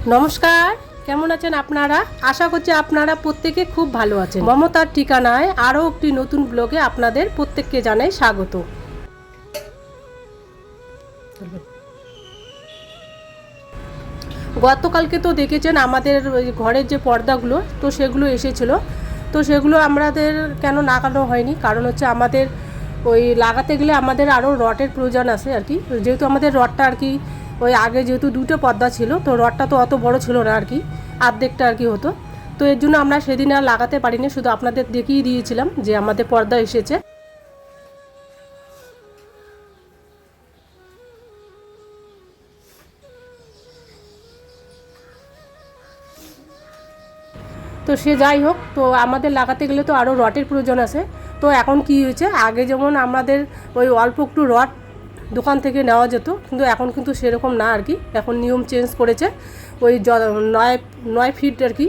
নমস্কার, কেমন আছেন আপনারা? আশা করছি আপনারা প্রত্যেকে খুব ভালো আছেন। মমতার ঠিকানায় আরও একটি নতুন ব্লগে আপনাদের প্রত্যেককে জানাই স্বাগত। গতকালকে তো দেখেছেন আমাদের ওই ঘরের যে পর্দাগুলো, তো সেগুলো এসেছিলো। তো সেগুলো আমাদের কেন লাগানো হয়নি, কারণ হচ্ছে আমাদের ওই লাগাতে গেলে আমাদের আরও রডের প্রয়োজন আছে আর কি। যেহেতু আমাদের রডটা আর কি ওই আগে যেহেতু দুটো পর্দা ছিল, তো রডটা তো অত বড় ছিল না আর কি, অর্ধেকটা আর কি হতো। তো এর জন্য আমরা সেদিন আর লাগাতে পারিনি, শুধু আপনাদের দেখিয়ে দিয়েছিলাম যে আমাদের পর্দা এসেছে। তো সে যাই হোক, তো আমাদের লাগাতে গেলে তো আরও রডের প্রয়োজন আছে। তো এখন কি হয়েছে, আগে যেমন আমাদের ওই অল্প একটু রড দোকান থেকে নেওয়া যেত, কিন্তু এখন কিন্তু সেরকম না আর কি। এখন নিয়ম চেঞ্জ করেছে, ওই 9 ফিট আর কি,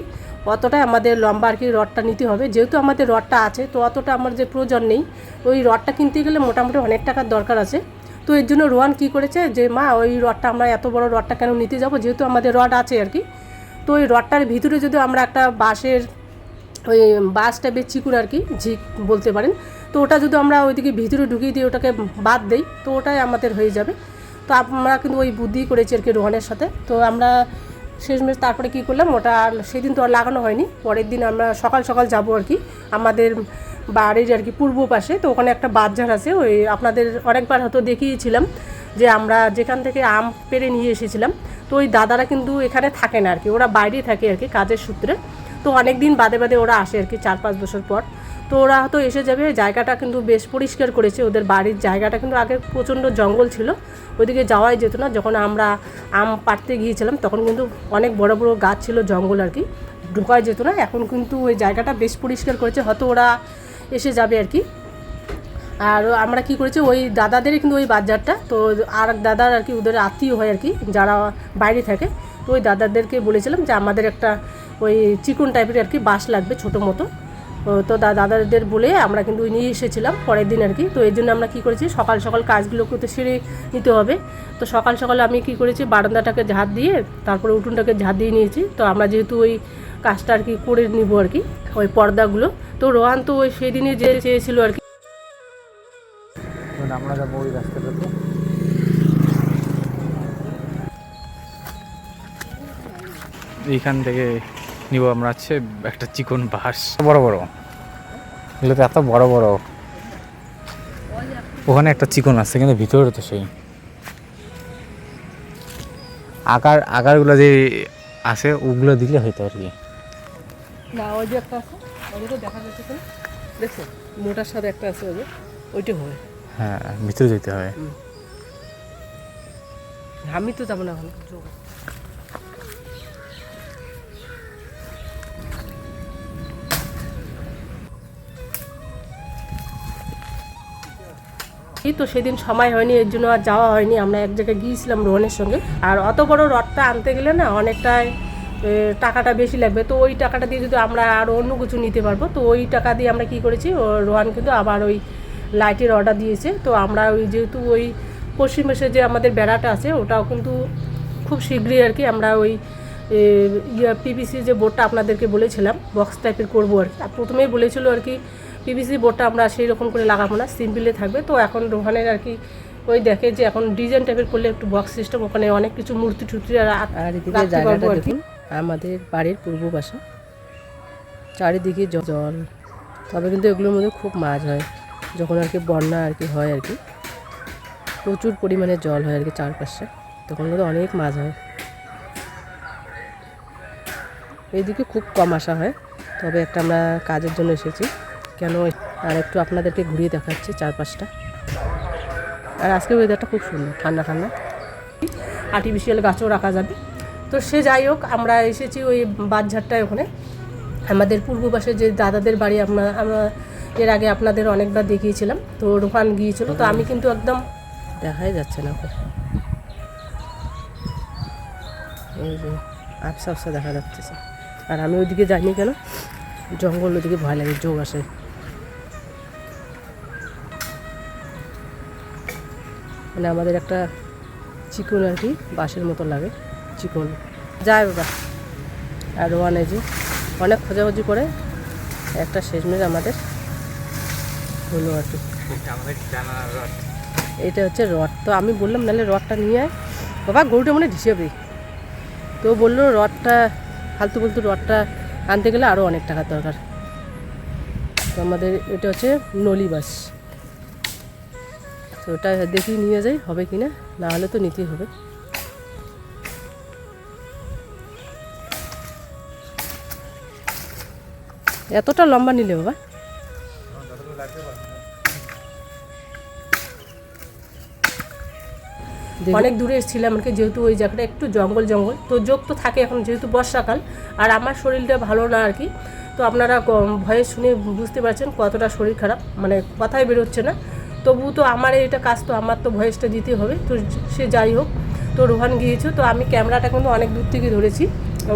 অতটাই আমাদের লম্বা আর কি রডটা নিতে হবে। যেহেতু আমাদের রডটা আছে, তো অতটা আমার যে প্রয়োজন নেই। ওই রডটা কিনতে গেলে মোটামুটি অনেক টাকার দরকার আছে। তো এর জন্য রোহান কী করেছে যে, মা ওই রডটা আমরা এত বড় রডটা কেন নিতে যাব, যেহেতু আমাদের রড আছে আর কি। তো ওই রডটার ভিতরে যদি আমরা একটা বাঁশের ওই বাঁশ টাইপের চিকুন আর কি, ঝিক বলতে পারেন, তো ওটা যদি আমরা ওইদিকে ভিতরে ঢুকিয়ে দিই, ওটাকে বাদ দেই, তো ওটাই আমাদের হয়ে যাবে। তো আমরা কিন্তু ওই বুদ্ধি করেছি আর কি রোহানের সাথে। তো আমরা শেষমেশ তারপরে কী করলাম, ওটা সেদিন তো আর লাগানো হয়নি। পরের দিন আমরা সকাল সকাল যাব আর কি আমাদের বাড়ির আর কি পূর্ব পাশে। তো ওখানে একটা বাজার আছে, ওই আপনাদের অনেকবার হয়তো দেখিয়েছিলাম যে আমরা যেখান থেকে আম পেড়ে নিয়ে এসেছিলাম। তো ওই দাদারা কিন্তু এখানে থাকে না আর কি, ওরা বাইরেই থাকে আর কি কাজের সূত্রে। তো অনেক দিন বাদে বাদে ওরা আসে আর কি, 4-5 বছর পর। তো ওরা হয়তো এসে যাবে। জায়গাটা কিন্তু বেশ পরিষ্কার করেছে, ওদের বাড়ির জায়গাটা কিন্তু আগে প্রচণ্ড জঙ্গল ছিল, ওইদিকে যাওয়াই যেত না। যখন আমরা আম পাড়তে গিয়েছিলাম তখন কিন্তু অনেক বড় বড় গাছ ছিল, জঙ্গল আর কি, ঢোকাই যেত না। এখন কিন্তু ওই জায়গাটা বেশ পরিষ্কার করেছে, হয়তো ওরা এসে যাবে আর কি। আর আমরা কি করেছি, ওই দাদাদেরই কিন্তু ওই বাজারটা, তো আর দাদার আর কি ওদের আত্মীয় হয় আর কি যারা বাইরে থাকে। তো ওই দাদাদেরকে বলেছিলাম যে আমাদের একটা ওই চিকন টাইপের আর কি বাঁশ লাগবে ছোটো মতো। তো দাদাদের বলে আমরা কিন্তু নিয়ে এসেছিলাম পরের দিন আর কি। তো এই জন্য আমরা কী করেছি, সকাল সকাল কাজগুলোকে তো সেরে নিতে হবে। তো সকাল সকাল আমি কি করেছি, বারান্দাটাকে ঝাঁট দিয়ে তারপরে উঠোনটাকে ঝাঁট দিয়ে নিয়েছি। তো আমরা যেহেতু ওই কাজটা আর কি করে নিব আর কি, ওই পর্দাগুলো। তো রোহান তো ওই সেদিনে যে চেয়েছিল আর কি, আমরা যাবো ওই রাস্তাটাতে। এইখান থেকে নিব আমরা হচ্ছে একটা চিকন বাঁশ, বড় বড় এগুলো তো এত বড় বড়। ওখানে একটা চিকন আছে কিন্তু ভিতরে তো সেই আকারগুলো যে আছে ওগুলো দিলে হয়তো আর কি। না ওই যে একটা আছে, ওইটা দেখা যাচ্ছে তো, দেখছো মোটার সাথে একটা আছে, ওই যে ওইটা হয়। হ্যাঁ, ভিতরে যেতে হয়। আমি তো যাবো না এখন। এই তো সেদিন সময় হয়নি, এর জন্য আর যাওয়া হয়নি। আমরা এক জায়গায় গিয়েছিলাম রোহনের সঙ্গে। আর অত বড় রডটা আনতে গেলে না অনেকটাই টাকাটা বেশি লাগবে। তো ওই টাকাটা দিয়ে যদি আমরা আরও অন্য কিছু নিতে পারবো, তো ওই টাকা দিয়ে আমরা কি করেছি, রোহান কিন্তু আবার ওই লাইটের অর্ডার দিয়েছে। তো আমরা ওই যেহেতু ওই পশ্চিম পাশে যে আমাদের বেড়াটা আছে, ওটাও কিন্তু খুব শীঘ্রই আর কি আমরা ওই পিভিসি যে বোর্ডটা আপনাদেরকে বলেছিলাম বক্স টাইপের করবো আর কি। প্রথমেই বলেছিল আর কি পিভিসি বোর্ডটা আমরা সেই রকম করে লাগাবো না, সিম্পলে থাকবে। তো এখন রোহানের আর কি ওই দেখে যে এখন ডিজাইন টাইপের করলে একটু বক্স সিস্টেম, ওখানে অনেক কিছু মূর্তি টুর্তি আর এদিকে জায়গাটা দেখুন, আমাদের বাড়ির পূর্ব পাশে চারিদিকে জল। তবে কিন্তু এগুলোর মধ্যে খুব মাছ হয় যখন আর কি বন্যা আর কি হয় আর কি, প্রচুর পরিমাণে জল হয় আর কি চারপাশে, তখন কিন্তু অনেক মাছ হয়। এইদিকে খুব কম আসা হয়, তবে একটা আমরা কাজের জন্য এসেছি কেন, আর একটু আপনাদেরকে ঘুরিয়ে দেখাচ্ছি চারপাশটা। আর আজকের ওয়েদারটা খুব সুন্দর, ঠান্ডা ঠান্ডা, আর্টিফিশিয়াল গাছও রাখা যাবে। তো সে যাই হোক, আমরা এসেছি ওই বাজারটায়, ওখানে আমাদের পূর্ব পাশে যে দাদাদের বাড়ি। আমরা এর আগে আপনাদের অনেকবার দেখিয়েছিলাম। তো রোহান গিয়েছিল, তো আমি কিন্তু একদম দেখাই যাচ্ছে না, এই যে আফসা আফসা দেখা যাচ্ছে। আর আমি ওইদিকে যাইনি কেন, জঙ্গল, ওইদিকে ভয় লাগে, যোগ আসে। মানে আমাদের একটা চিকন আর কি বাঁশের মতো লাগে, চিকন যায় বাবা। আর রোহান এই যে অনেক খোঁজাখুঁজি করে একটা শেষমেশ আমাদের হলো আর কি। এটা হচ্ছে রড। তো আমি বললাম নাহলে রডটা নিয়ে আয় বাবা, গরুটা মনে ঢিসেবে। তো বললো রডটা ফালতু ফালতু রডটা আনতে গেলে আরও অনেক টাকার দরকার। তো আমাদের এটা হচ্ছে নলি বাস। তো ওটা দেখি নিয়ে যাই হবে কি না, না হলে তো নিতেই হবে। এতটা লম্বা নিলে বাবা? অনেক দূরে এসেছিলাম আর কি, যেহেতু ওই জায়গাটা একটু জঙ্গল জঙ্গল, তো যোগ তো থাকে এখন যেহেতু বর্ষাকাল আর আমার শরীরটা ভালো না আর কি। তো আপনারা ভয়ে শুনে বুঝতে পারছেন কতটা শরীর খারাপ, মানে কথাই বেরোচ্ছে না। তবু তো আমার এটা কাজ, তো আমার তো ভয়েসটা দিতে হবে। তো সে যাই হোক, তো রোহান গিয়েছে, তো আমি ক্যামেরাটা কিন্তু অনেক দূর থেকে ধরেছি।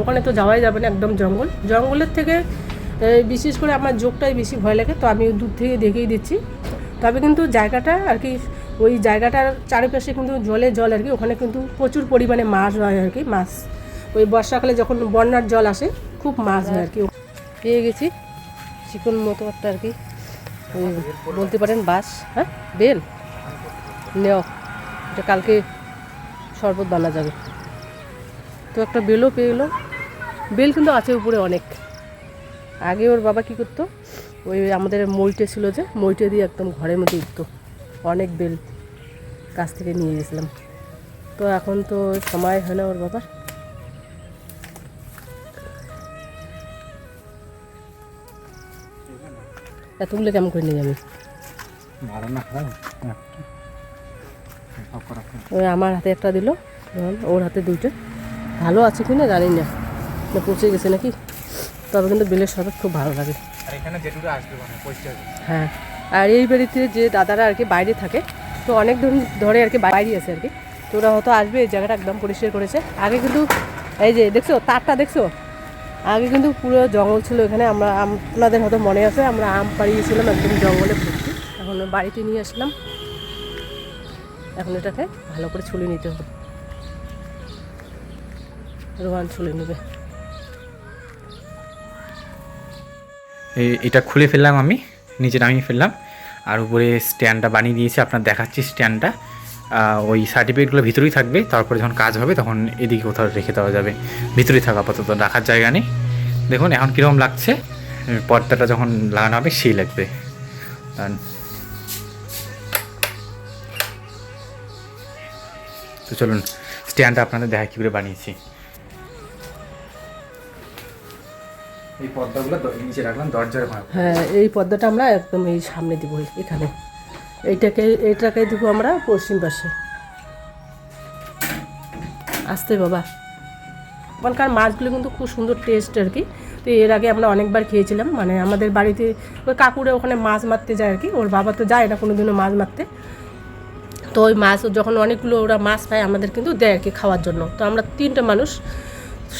ওখানে তো যাওয়াই যাবে না, একদম জঙ্গল। জঙ্গলের থেকে বিশেষ করে আমার যোগটাই বেশি ভয় লাগে, তো আমি দূর থেকে দেখেই দিচ্ছি। তবে কিন্তু জায়গাটা আর কি, ওই জায়গাটার চারিপাশে কিন্তু জলে জল আর কি। ওখানে কিন্তু প্রচুর পরিমাণে মাছ হয় আর কি। মাছ ওই বর্ষাকালে যখন বন্যার জল আসে খুব মাছ হয় আর কি। পেয়ে গেছি চিকন মতো একটা আর কি, ওই বলতে পারেন বাস। হ্যাঁ বেল নেও, এটা কালকে শরবত বানা যাবে। তো একটা বেলও পেয়ে গেলো। বেল কিন্তু আছে উপরে অনেক। আগে ওর বাবা কী করতো, ওই আমাদের মইটে ছিল যে, মইটে দিয়ে একদম ঘরের মধ্যে উঠতো। অনেক বেল কাছ থেকে নিয়ে গেছিলাম। তো এখন তো সময় হয় না ওর বাবার। এতগুলো কেমন করে নিয়ে যাবি? ওই আমার হাতে একটা দিল, ওর হাতে দুইটা। ভালো আছে কি না জানি না, পচে গেছে নাকি। তবে কিন্তু বেলের শরবত খুব ভালো লাগে। হ্যাঁ, আর এই বাড়িতে যে দাদারা আর কি বাইরে থাকে, তো অনেক দিন ধরে আর কি বাইরে আছে আর কি। তো ওরা হয়তো আসবে, এই জায়গাটা একদম পরিষ্কার করেছে। আগে কিন্তু এই যে দেখছো তারটা দেখছো, আগে কিন্তু পুরো জঙ্গল ছিল এখানে। আমরা আপনাদের হয়তো মনে আছে, আমরা আম পাড়িয়েছিলাম একদম জঙ্গলে ভর্তি। এখন বাড়িতে নিয়ে আসলাম। এখন এটাকে ভালো করে ছুলে নিতে হবে। রোহান ছুলে নেবে। এটা খুলে ফেললাম, আমি নিচে নামিয়ে ফেললাম। আর উপরে স্ট্যান্ডটা বানিয়ে দিয়েছি, আপনার দেখাচ্ছি স্ট্যান্ডটা। ওই সার্টিফিকেটগুলো ভিতরেই থাকবে, তারপরে যখন কাজ হবে তখন এদিকে কোথাও রেখে দেওয়া যাবে। ভিতরেই থাকা আপাতত, রাখার জায়গা নেই। দেখুন এখন কীরকম লাগছে, পর্দাটা যখন লাগানো হবে সেই লাগবে। তো চলুন স্ট্যান্ডটা আপনাদের দেখা কী করে বানিয়েছি। এই পর্দাগুলো নিচে রাখলাম দরজার ভাগ। হ্যাঁ, এই পর্দাটা আমরা একদম এই সামনে দিব, এখানে এইটাকে দিব আমরা পশ্চিম পাশে। আসতে বাবা। ওখানকার মাছগুলো কিন্তু খুব সুন্দর টেস্ট আর কি। তো এর আগে আমরা অনেকবার খেয়েছিলাম, মানে আমাদের বাড়িতে ওই কাকুরা ওখানে মাছ মারতে যায় আর কি। ওর বাবা তো যায় না কোনোদিনও মাছ মারতে। তো ওই মাছ যখন অনেকগুলো ওরা মাছ পায় আমাদের কিন্তু দেয় আর কি খাওয়ার জন্য। তো আমরা 3টে মানুষ।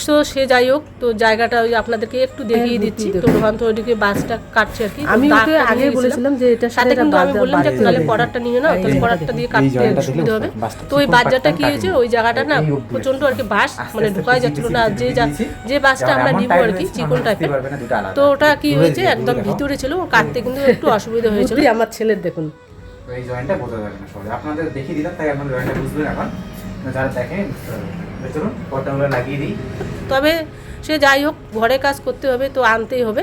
তো সে যাই হোক, তো জায়গাটা ওই আপনাদেরকে একটু দেখিয়ে দিচ্ছি। তো রোহান তো ওইদিকে বাসটা কাটছে আর কি। আমি ওকে আগে বলেছিলাম যে এটা সাথে, কিন্তু আমি বললাম যে তাহলে পরারটা নিয়ে নাও, তাহলে পরারটা দিয়ে কাটতে সুবিধা হবে। তো ওই বাজারটা কি হয়েছে, ওই জায়গাটা না প্রচণ্ড আর কি বাস, মানে ঢুকাই যাচ্ছিল না। যে বাসটা আমরা নিব আর কি চিকন টাইপের, তো ওটা কি হয়েছে একদম ভিতরে ছিল, কাটতে কিন্তু একটু অসুবিধা হয়েছিল। আমার ছেলের দেখুন এই জয়েন্টটা বোঝা যাবে না সবাই, আপনাদের দেখিয়ে দিলাম তাই আপনারা জয়েন্টটা বুঝবেন। এখন যারা দেখেন বুঝতে পারবেন। চলুন পর্দাগুলো লাগিয়ে দিই। তবে সে যাই হোক, ঘরে কাজ করতে হবে তো আনতেই হবে।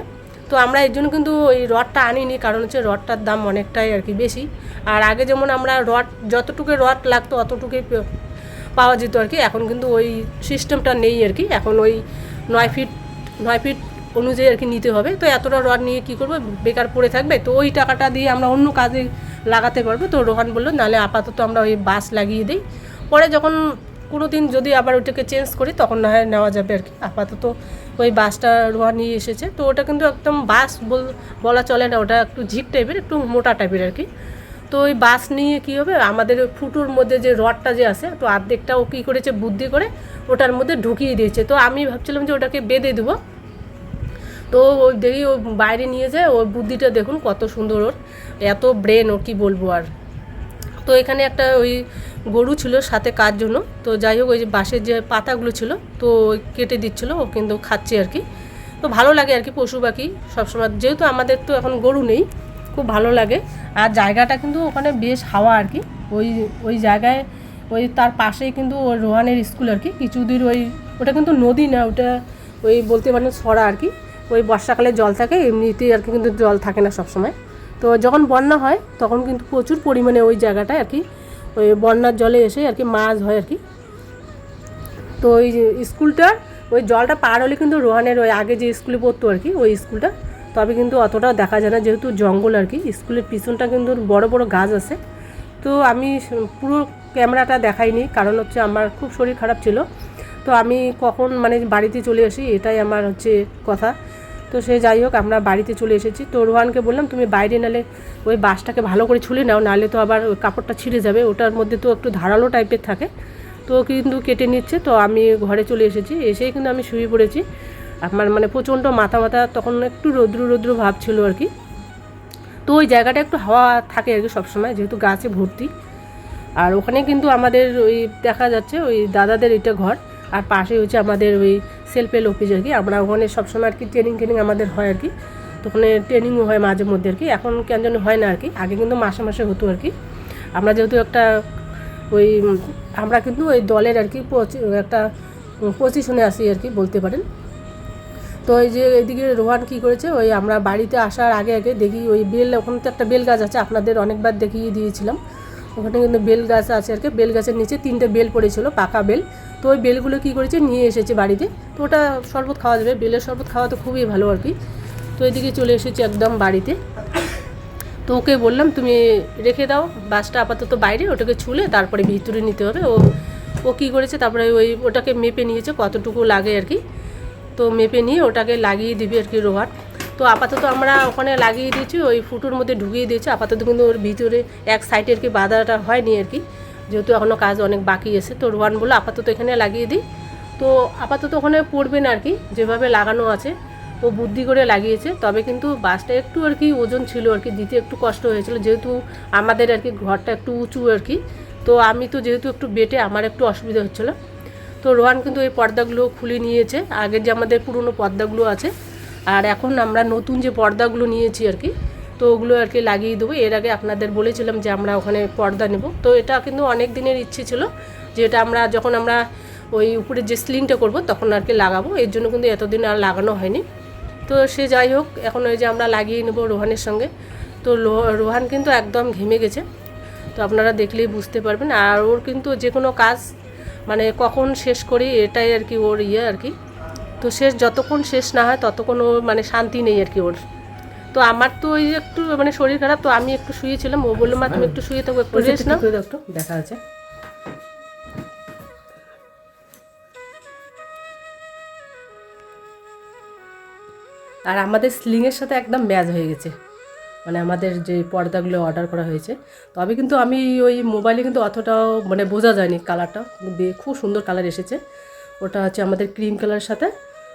তো আমরা এর জন্য কিন্তু ওই রডটা আনিনি, কারণ হচ্ছে রডটার দাম অনেকটাই আর কি বেশি। আর আগে যেমন আমরা রড যতটুকু রড লাগতো অতটুকুই পাওয়া যেত আর কি। এখন কিন্তু ওই সিস্টেমটা নেই আর কি। এখন ওই 9 ফিট অনুযায়ী আর কি নিতে হবে। তো এতটা রড নিয়ে কী করবো, বেকার পড়ে থাকবে। তো ওই টাকাটা দিয়ে আমরা অন্য কাজে লাগাতে পারবো। তো রোহান বললো নাহলে আপাতত আমরা ওই বাস লাগিয়ে দিই, পরে যখন কোনো দিন যদি আবার ওইটাকে চেঞ্জ করি তখন না হয় নেওয়া যাবে আর কি। আপাতত ওই বাসটা রোহান নিয়ে এসেছে। তো ওটা কিন্তু একদম বাস বলা চলে না, ওটা একটু ঝিক টাইপের, একটু মোটা টাইপের আর কি। তো ওই বাস নিয়ে কী হবে, আমাদের ফুটোর মধ্যে যে রডটা যে আছে, তো অর্ধেকটা ও কী করেছে বুদ্ধি করে ওটার মধ্যে ঢুকিয়ে দিয়েছে। তো আমি ভাবছিলাম যে ওটাকে বেঁধে দেবো। তো ওই দেখি ও বাইরে নিয়ে যায়, ওর বুদ্ধিটা দেখুন কত সুন্দর, ওর এত ব্রেন, ও কী বলবো আর। তো এখানে একটা ওই গরু ছিল সাথে কার জন্য। তো যাই হোক ওই যে বাঁশের যে পাতাগুলো ছিল তো কেটে দিচ্ছিলো, ও কিন্তু খাচ্ছে আর কি। তো ভালো লাগে আর কি পশু পাখি সবসময়, যেহেতু আমাদের তো এখন গরু নেই, খুব ভালো লাগে। আর জায়গাটা কিন্তু ওখানে বেশ হাওয়া আর কি, ওই ওই জায়গায় ওই তার পাশেই কিন্তু ওই রোহানের স্কুল আর কি। কিছু দূর ওটা কিন্তু নদী না, ওটা ওই বলতে পারেন সরা আর কি। ওই বর্ষাকালে জল থাকে, এমনিতেই আর কি কিন্তু জল থাকে না সবসময়। তো যখন বন্যা হয় তখন কিন্তু প্রচুর পরিমাণে ওই জায়গাটায় আর কি ওই বন্যার জলে এসে আর কি মাছ হয় আর কি। তো ওই স্কুলটা ওই জলটা পার হলে কিন্তু রোহানের ওই আগে যে স্কুলে পড়তো আর কি ওই স্কুলটা, তবে কিন্তু অতটাও দেখা যায় না যেহেতু জঙ্গল আর কি। স্কুলের পিছনটা কিন্তু বড় বড় গাছ আছে। তো আমি পুরো ক্যামেরাটা দেখাইনি, কারণ হচ্ছে আমার খুব শরীর খারাপ ছিল। তো আমি কখন মানে বাড়িতে চলে আসি এটাই আমার হচ্ছে কথা। তো সে যাই হোক আমরা বাড়িতে চলে এসেছি। তো রোহানকে বললাম তুমি বাইরে নালে ওই বাঁশটাকে ভালো করে ছুলে নাও, নাহলে তো আবার ওই কাপড়টা ছিঁড়ে যাবে, ওটার মধ্যে তো একটু ধারালো টাইপের থাকে। তো কিন্তু কেটে নিচ্ছে। তো আমি ঘরে চলে এসেছি, এসেই কিন্তু আমি শুয়ে পড়েছি। আমার মানে প্রচণ্ড মাথা তখন একটু রৌদ্র ভাব ছিল আর কি। তো ওই জায়গাটা একটু হাওয়া থাকে আর কি সবসময়, যেহেতু গাছে ভর্তি। আর ওখানে কিন্তু আমাদের ওই দেখা যাচ্ছে ওই দাদাদের এটা ঘর, আর পাশে হচ্ছে আমাদের ওই সেলফ হেল্প অফিস আর কি। আমরা ওখানে সবসময় আর কি ট্রেনিং আমাদের হয় আর কি। তো ওখানে ট্রেনিংও হয় মাঝে মধ্যে আর কি, এখন কেন যেন হয় না আর কি, আগে কিন্তু মাসে মাসে হতো আর কি। আমরা যেহেতু একটা ওই আমরা কিন্তু ওই দলের আর কি একটা পজিশনে আসি আর কি বলতে পারেন। তো এই যে এদিকে রোহান কী করেছে, ওই আমরা বাড়িতে আসার আগে আগে দেখি ওই ওখানে তো একটা বেল গাছ আছে, আপনাদের অনেকবার দেখিয়ে দিয়েছিলাম। ওখানে কিন্তু বেল গাছ আছে আর কি, বেল গাছের নিচে 3টে বেল পড়েছিল, পাকা বেল। তো ওই বেলগুলো কী করেছে নিয়ে এসেছে বাড়িতে। তো ওটা শরবত খাওয়া যাবে, বেলের শরবত খাওয়া তো খুবই ভালো আর কি। তো এদিকে চলে এসেছি একদম বাড়িতে। তো ওকে বললাম তুমি রেখে দাও বাসটা আপাতত বাইরে, ওটাকে ছুলে তারপরে ভিতরে নিতে হবে। ও কী করেছে তারপরে ওটাকে মেপে নিয়েছে কতটুকু লাগে আর কি। তো মেপে নিয়ে ওটাকে লাগিয়ে দিবি আর কি রোহান। তো আপাতত আমরা ওখানে লাগিয়ে দিয়েছি, ওই ফুটোর মধ্যে ঢুকিয়ে দিয়েছি আপাতত, কিন্তু ওর ভিতরে এক সাইডে আর কি বাঁধাটা হয়নি আর কি, যেহেতু এখনও কাজ অনেক বাকি আছে। তো রোহান বলে আপাতত এখানে লাগিয়ে দিই। তো আপাতত ওখানে পড়বে না আর কি, যেভাবে লাগানো আছে ও বুদ্ধি করে লাগিয়েছে। তবে কিন্তু বাসটা একটু আর কি ওজন ছিল আর কি, দিতে একটু কষ্ট হয়েছিল, যেহেতু আমাদের আর কি ঘরটা একটু উঁচু আর কি। তো আমি তো যেহেতু একটু বেটে আমার একটু অসুবিধা হচ্ছিলো। তো রোহান কিন্তু এই পর্দাগুলো খুলে নিয়েছে, আগের যে আমাদের পুরনো পর্দাগুলো আছে, আর এখন আমরা নতুন যে পর্দাগুলো নিয়েছি আর কি, তো ওগুলো আর কি লাগিয়ে দেবো। এর আগে আপনাদের বলেছিলাম যে আমরা ওখানে পর্দা নেব। তো এটা কিন্তু অনেক দিনের ইচ্ছে ছিল যে এটা আমরা যখন আমরা ওই উপরে যে সিলিংটা করব তখন আর কি লাগাবো, এর জন্য কিন্তু এতদিন আর লাগানো হয়নি। তো সে যাই হোক এখন ওই যে আমরা লাগিয়ে নেব রোহানের সঙ্গে। তো রোহান কিন্তু একদম ঘেমে গেছে, তো আপনারা দেখলেই বুঝতে পারবেন। আর ওর কিন্তু যে কোনো কাজ মানে কখন শেষ করি এটাই আর কি ওর আর কি। তো যতক্ষণ শেষ না হয় ততক্ষণ ওর মানে শান্তি নেই আর কি ওর। তো আমার তো ওই একটু মানে শরীর খারাপ, তো আমি একটু শুয়েছিলাম, ও বললো মা তুমি একটু শুয়ে থাকো, একটু রেস্ট নাও। একটু দেখা আছে। আর আমাদের স্লিংয়ের সাথে একদম ম্যাচ হয়ে গেছে, মানে আমাদের যে পর্দাগুলো অর্ডার করা হয়েছে। তবে কিন্তু আমি ওই মোবাইলে কিন্তু অতটাও মানে বোঝা যায়নি কালারটা, খুব সুন্দর কালার এসেছে। ওটা হচ্ছে আমাদের ক্রিম কালারের সাথে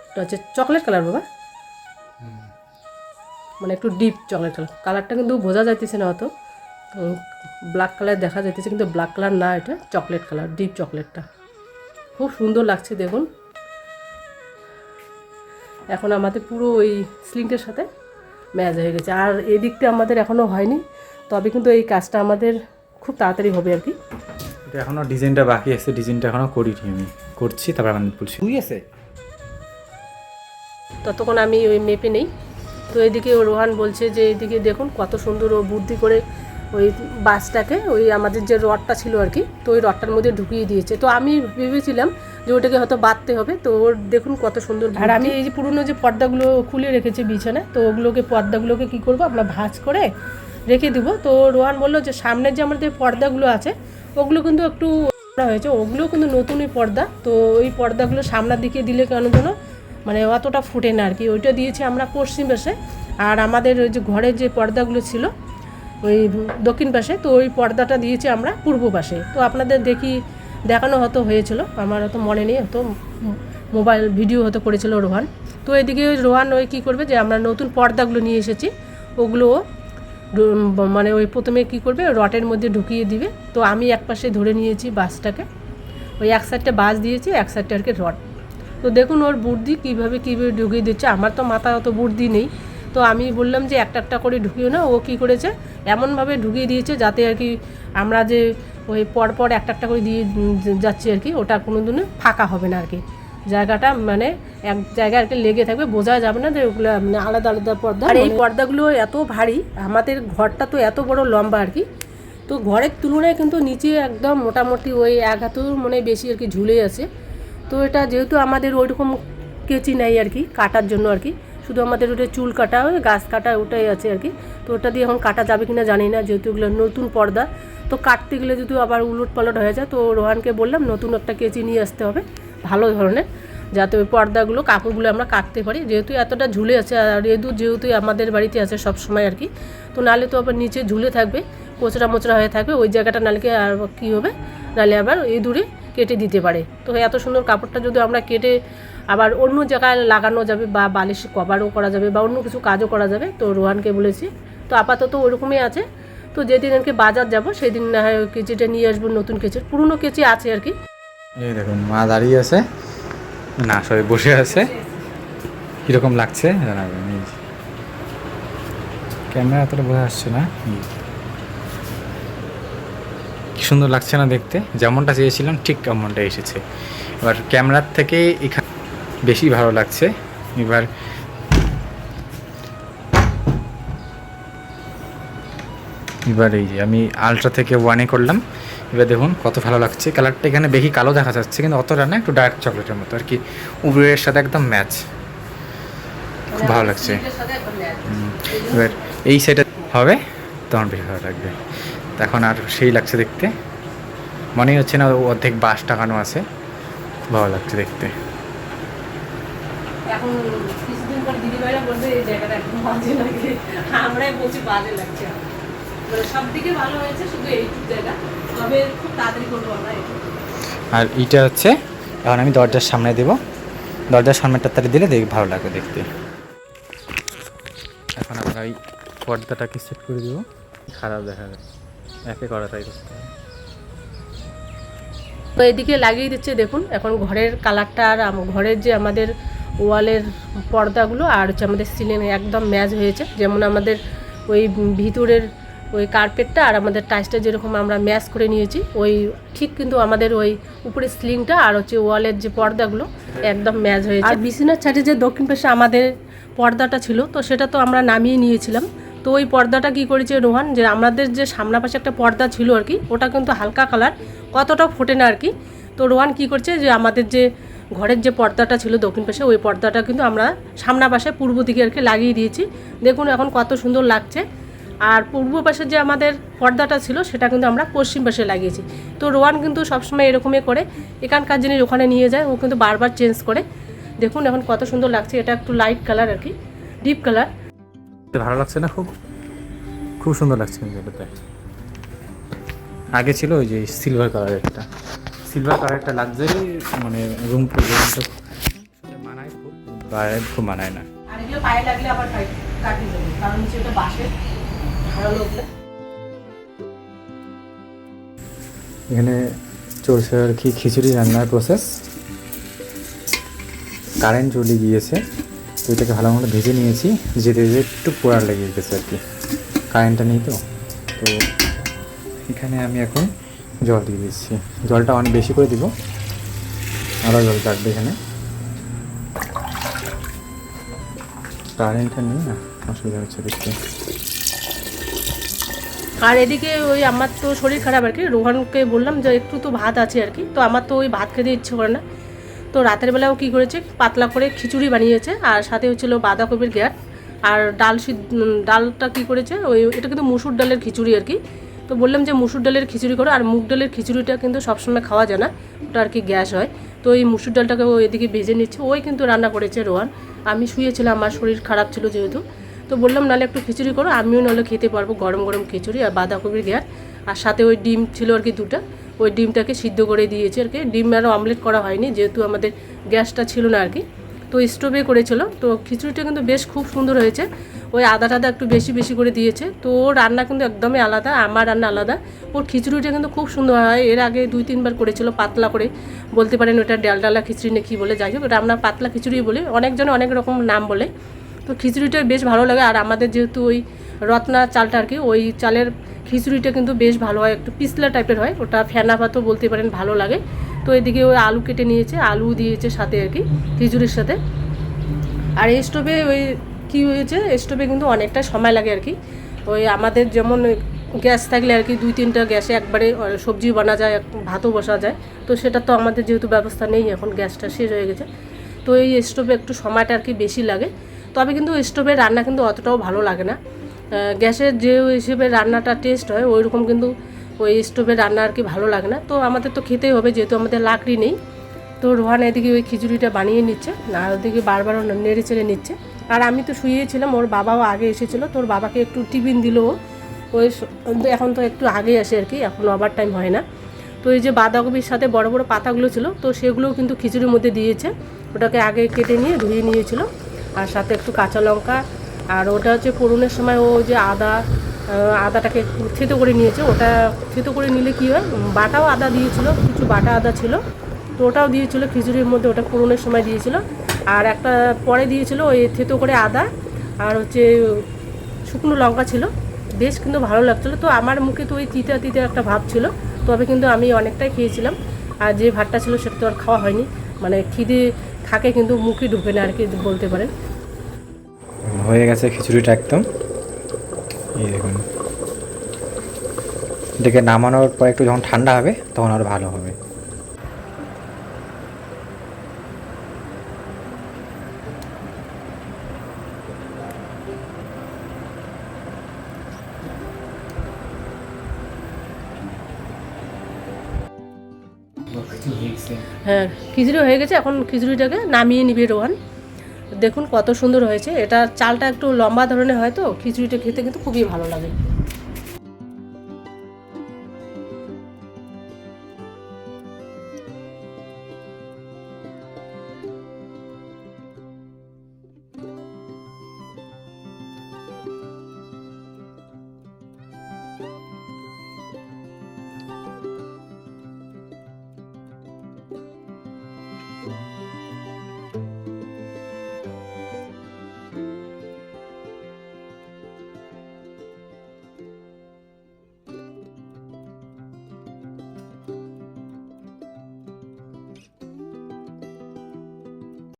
ওটা হচ্ছে চকলেট কালার বাবা, মানে একটু ডিপ চকলেট কালার। কালারটা কিন্তু বোঝা যাইতেছে না অত, ব্ল্যাক কালার দেখা যাইতেছে, কিন্তু ব্ল্যাক কালার না, এটা চকলেট কালার, ডিপ চকলেটটা খুব সুন্দর লাগছে দেখুন। এখন আমাদের পুরো ওই স্লিংটার সাথে ম্যাচ হয়ে গেছে। আর এই দিকটা আমাদের এখনও হয়নি, তবে কিন্তু এই কাজটা আমাদের খুব তাড়াতাড়ি হবে আর কি। এটা এখনও ডিজাইনটা বাকি আছে, ডিজাইনটা এখনও করিনি, আমি করছি তারপর আমি বলছি তুই আছে ততক্ষণ আমি ওই মেপে নেই। তো এদিকে রোহান বলছে যে এইদিকে দেখুন কত সুন্দর ও বুদ্ধি করে ওই বাসটাকে ওই আমাদের যে রডটা ছিল আর কি, তো ওই রডটার মধ্যে ঢুকিয়ে দিয়েছে। তো আমি ভেবেছিলাম যে ওটাকে হয়তো বাঁধতে হবে, তো ওর দেখুন কত সুন্দর। আর আমি এই যে পুরনো যে পর্দাগুলো খুলে রেখেছি বিছানায়, তো ওগুলোকে পর্দাগুলোকে কী করবো আমরা ভাঁজ করে রেখে দেবো। তো রোহান বললো যে সামনের যে আমাদের পর্দাগুলো আছে ওগুলো কিন্তু একটু হয়েছে, ওগুলো কিন্তু নতুনই পর্দা। তো ওই পর্দাগুলো সামনের দিকে দিলে কেন যেন মানে অতটা ফুটে না আর কি, ওইটা দিয়েছি আমরা পশ্চিম পাশে। আর আমাদের ওই যে ঘরের যে পর্দাগুলো ছিল ওই দক্ষিণ পাশে, তো ওই পর্দাটা দিয়েছি আমরা পূর্ব পাশে। তো আপনাদের দেখানো হয়তো হয়েছিল, আমার হয়তো মনে নেই, হয়তো মোবাইল ভিডিও হয়তো করেছিল রোহান। তো এদিকে রোহান ওই কী করবে যে আমরা নতুন পর্দাগুলো নিয়ে এসেছি, ওগুলো মানে ওই প্রথমে কী করবে, রটের মধ্যে ঢুকিয়ে দিবে। তো আমি এক পাশে ধরে নিয়েছি বাসটাকে, ওই এক সাইডটা বাস দিয়েছি, এক সাইডটা আর কি রড। তো দেখুন ওর বুদ্ধি কীভাবে ঢুকিয়ে দিচ্ছে। আমার তো মাথা অত বুদ্ধি নেই, তো আমি বললাম যে একটা একটা করে ঢুকিও না। ও কী করেছে, এমনভাবে ঢুকিয়ে দিয়েছে যাতে আর কি আমরা যে ওই পরপর একটা একটা করে দিয়ে যাচ্ছি আর কি, ওটা কোনো দিনও ফাঁকা হবে না আর কি। জায়গাটা মানে এক জায়গায় আর কি লেগে থাকবে, বোঝা যাবে না যে ওগুলো মানে আলাদা আলাদা পর্দা। আর এই পর্দাগুলো এত ভারী, আমাদের ঘরটা তো এত বড় লম্বা আর কি, তো ঘরের তুলনায় কিন্তু নিচে একদম মোটামুটি ওই এক হাঁটুর মনে বেশি আর কি ঝুলে আছে। তো এটা যেহেতু আমাদের ওইরকম কেচি নাই আর কি কাটার জন্য আর কি, শুধু আমাদের ওটা চুল কাটা, ওই গাছ কাটা ওটাই আছে আর কি। তো ওটা দিয়ে এখন কাটা যাবে কিনা জানি না, যেহেতু এগুলো নতুন পর্দা, তো কাটতে গেলে যদি আবার উলট পালট হয়ে যায়, তো রোহানকে বললাম নতুন একটা কেচি নিয়ে আসতে হবে ভালো ধরনের, যাতে ওই পর্দাগুলো কাপড়গুলো আমরা কাটতে পারি, যেহেতু এতটা ঝুলে আছে। আর এদু যেহেতু আমাদের বাড়িতে আছে সব সময় আর কি, তো নাহলে তো আবার নিচে ঝুলে থাকবে, কোচরা মোচরা হয়ে থাকবে ওই জায়গাটা, নাহলে আর কী হবে, নাহলে আবার ইঁদুরে কেটে দিতে পারে। তো এত সুন্দর কাপড়টা যদি আমরা কেটে আবার অন্য জায়গায় লাগানো যাবে, বা বালিশ কভারও করা যাবে, বা অন্য কিছু কাজও করা যাবে। তো রোহানকে বলেছি, তো আপাতত ওরকমই আছে। তো যেদিন আর কি বাজার যাবো সেদিন না হয় ওই কেচিটা নিয়ে আসবো, নতুন কেচি, পুরনো কেচি আছে আর কি। এই দেখুন মা দাঁড়িয়ে আছে, না সবাই বসে আছে, কীরকম লাগছে জানাবেন। ক্যামেরা এতটা বোঝা আসছে না, কি সুন্দর লাগছে না দেখতে, যেমনটা চেয়েছিলাম ঠিক তেমনটা এসেছে। এবার ক্যামেরার থেকে এখানে বেশি ভালো লাগছে। এবার এই যে আমি আলট্রা থেকে 1-এ করলাম, এবার দেখুন কত ভালো লাগছে। কালারটা এখানে বেশি কালো দেখা যাচ্ছে, কিন্তু অতটা না, একটু ডার্ক চকলেটের মতো আর কি, উবরের সাথে একদম ম্যাচ, খুব ভালো লাগছে। এবার এই সেটা হবে তখন বেশি ভালো লাগবে। এখন আর সেই লাগছে দেখতে, মনেই হচ্ছে না অর্ধেক বাঁশ টাকানো আছে, খুব ভালো লাগছে দেখতে। এখন কিছুদিন পর দিদিভাইরা বলবে এই জায়গাটা একদম বাজে লাগে, আমরাই বলছি বাজে লাগছে। মানে সব দিকে ভালো হয়েছে, শুধু এইটুকু জায়গা, তবে খুব তাড়াতাড়ি করবো আমরা। আর এইটা হচ্ছে এখন আমি দরজার সামনে দেবো, দরজার সামনেটা তাড়ি দিলে ভালো লাগবে দেখতে। এখন আমরা এই পর্দাটাকে সেট করে দেবো, খারাপ দেখা যায়, একে করা তাই করতে হবে। তো এদিকে লাগিয়ে দিচ্ছে দেখুন, এখন ঘরের কালারটা আর ঘরের যে আমাদের ওয়ালের পর্দাগুলো আর হচ্ছে আমাদের সিলিং একদম ম্যাচ হয়েছে। যেমন আমাদের ওই ভিতরের ওই কার্পেটটা আর আমাদের টাইসটা যেরকম আমরা ম্যাচ করে নিয়েছি, ওই ঠিক কিন্তু আমাদের ওই উপরের সিলিংটা আর হচ্ছে ওয়ালের যে পর্দাগুলো একদম ম্যাচ হয়েছে। আর বিছানার ছাদে যে দক্ষিণ পাশে আমাদের পর্দাটা ছিল, তো সেটা তো আমরা নামিয়ে নিয়েছিলাম। তো ওই পর্দাটা কি করেছে রোহান, যে আমাদের যে সামনা পাশে একটা পর্দা ছিল আর কি, ওটা কিন্তু হালকা কালার, কতটা ফোটে না আর কি। তো রোহান কি করছে, যে আমাদের যে ঘরের যে পর্দাটা ছিল দক্ষিণ পাশে, ওই পর্দাটা কিন্তু আমরা সামনা পাশে পূর্ব দিকে আর কি লাগিয়ে দিয়েছি। দেখুন এখন কত সুন্দর লাগছে। আর পূর্ব পাশে যে আমাদের পর্দাটা ছিল, সেটা কিন্তু আমরা পশ্চিম পাশে লাগিয়েছি। তো রোহান কিন্তু সবসময় এরকমই করে, এখানকার জিনিস ওখানে নিয়ে যায়, ও কিন্তু বারবার চেঞ্জ করে। দেখুন এখন কত সুন্দর লাগছে, এটা একটু লাইট কালার আর কি, ডিপ কালার। ভালো লাগছে না, খুব খুব সুন্দর লাগছে কিন্তু এটাতে। আগে ছিল ওই যে সিলভার কালারের একটা, সিলভার কালার একটা লাক্সারি, মানে রুম পর্যন্ত মানায়, খুব বাইরে খুব মানায় না। আর এগুলো পায়ে লাগলে আবার কাটিয়ে যাবে, কারণ হচ্ছে এটা বাঁশের ধারালো। এখানে চলছে আর কি খিচুড়ি রান্নার প্রসেস। কারেন্ট চলে গিয়েছে, তো এটাকে ভালো মতো ভেজে নিয়েছি, যেতে যেতে একটু পোড়ার লেগে গেছে আর কি, কারেন্টটা নেই তো। তো এখানে আমি এখন জল দিয়ে দিচ্ছি, জলটা অনেক বেশি করে দিব, আরও জল কাটবে এখানে, কারেন্টটা নেই না, অসুবিধা হচ্ছে দেখতে। আর এদিকে ওই আমার তো শরীর খারাপ আর কি, রোহানকে বললাম যে একটু তো ভাত আছে আর কি, তো আমার তো ওই ভাত খেতে ইচ্ছে করে না। তো রাতের বেলাও কী করেছে, পাতলা করে খিচুড়ি বানিয়েছে, আর সাথে হচ্ছিলো বাঁধাকপির ঘ্যাট, আর ডালটা কী করেছে, ওই এটা কিন্তু মুসুর ডালের খিচুড়ি আর কি। তো বললাম যে মুসুর ডালের খিচুড়ি করো, আর মুগ ডালের খিচুড়িটা কিন্তু সবসময় খাওয়া যায় না, ওটা আর কি গ্যাস হয়। তো এই মুসুর ডালটাকে ও এদিকে ভেজে নিচ্ছে, ওই কিন্তু রান্না করেছে রোহান। আমি শুয়েছিলাম, আমার শরীর খারাপ ছিল যেহেতু, তো বললাম নাহলে একটু খিচুড়ি করো, আমিও নাহলে খেতে পারবো গরম গরম খিচুড়ি আর বাঁধাকপির ঘ্যাট। আর সাথে ওই ডিম ছিল আর কি দুটো, ওই ডিমটাকে সিদ্ধ করে দিয়েছে আর কি। ডিম আরও অমলেট করা হয়নি, যেহেতু আমাদের গ্যাসটা ছিল না আর কি, তো স্টোভে করেছিল। তো খিচুড়িটা কিন্তু বেশ খুব সুন্দর হয়েছে। ওই আদা টাদা একটু বেশি বেশি করে দিয়েছে। তো ওর রান্না কিন্তু একদমই আলাদা, আমার রান্না আলাদা। ওর খিচুড়িটা কিন্তু খুব সুন্দর হয়। এর আগে 2-3 বার করেছিল পাতলা করে, বলতে পারেন ওটা ডালডালা খিচুড়ি না কী বলে, যাই হোক ওটা আমরা পাতলা খিচুড়ি বলি, অনেকজনে অনেক রকম নাম বলে। তো খিচুড়িটা বেশ ভালো লাগে। আর আমাদের যেহেতু ওই রত্না চালটা আর কি, ওই চালের খিচুড়িটা কিন্তু বেশ ভালো হয়, একটু পিছলা টাইপের হয়, ওটা ফেনা ভাতও বলতে পারেন, ভালো লাগে। তো এদিকে ওই আলু কেটে নিয়েছে, আলু দিয়েছে সাথে আর কি খিচুড়ির সাথে। আর এই স্টোভে ওই কী হয়েছে, স্টোভে কিন্তু অনেকটা সময় লাগে আর কি। ওই আমাদের যেমন গ্যাস থাকলে আর কি 2-3টা গ্যাসে একবারে সবজি বানা যায়, ভাতও বসা যায়। তো সেটা তো আমাদের যেহেতু ব্যবস্থা নেই, এখন গ্যাসটা শেষ হয়ে গেছে। তো এই স্টোভে একটু সময়টা আর কি বেশি লাগে। তবে কিন্তু স্টোভের রান্না কিন্তু অতটাও ভালো লাগে না। গ্যাসের যে হিসেবে রান্নাটা টেস্ট হয় ওই রকম কিন্তু ওই স্টোভের রান্না আর কি ভালো লাগে না। তো আমাদের তো খেতেই হবে, যেহেতু আমাদের লাকড়ি নেই। তো রোহান এদিকে ওই খিচুড়িটা বানিয়ে নিচ্ছে, আর ওদিকে বারবার নেড়ে চেড়ে নিচ্ছে। আর আমি তো শুয়েছিলাম, ওর বাবাও আগে এসেছিলো, তোর বাবাকে একটু টিফিন দিল। ওই এখন তো একটু আগে আসে আর কি, এখন ওভার টাইম হয় না। তো এই যে বাঁধাকপির সাথে বড় বড় পাতাগুলো ছিল, তো সেগুলোও কিন্তু খিচুড়ির মধ্যে দিয়েছে। ওটাকে আগে কেটে নিয়ে ধুয়ে নিয়েছিল, আর সাথে একটু কাঁচা লঙ্কা। আর ওটা হচ্ছে ফোড়নের সময় ও যে আদাটাকে থেতো করে নিয়েছে। ওটা থেতো করে নিলে কী হয়, বাটাও আদা দিয়েছিল, কিছু বাটা আদা ছিল, তো ওটাও দিয়েছিলো খিচুড়ির মধ্যে, ওটা ফোড়নের সময় দিয়েছিল। আর একটা পরে দিয়েছিল ওই থেতো করে আদা, আর হচ্ছে শুকনো লঙ্কা ছিল, বেশ কিন্তু ভালো লাগছিলো। তো আমার মুখে তো ওই তিতা তিতা একটা ভাব ছিল, তবে কিন্তু আমি অনেকটাই খেয়েছিলাম। আর যে ভাতটা ছিল সেটা তো আর খাওয়া হয়নি, মানে খিদে থাকে কিন্তু মুখে ঢুকে না আর কি বলতে পারেন। হয়ে গেছে খিচুড়িটা একদম, এই দেখুন। এটাকে নামানোর পর একটু যখন ঠান্ডা হবে তখন আরও ভালো হবে। হ্যাঁ, খিচুড়ি হয়ে গেছে, এখন খিচুড়িটাকে নামিয়ে নিবে রোহান। দেখুন কত সুন্দর হয়েছে। এটা চালটা একটু লম্বা ধরনের হয়, তো খিচুড়িটা খেতে কিন্তু খুবই ভালো লাগে।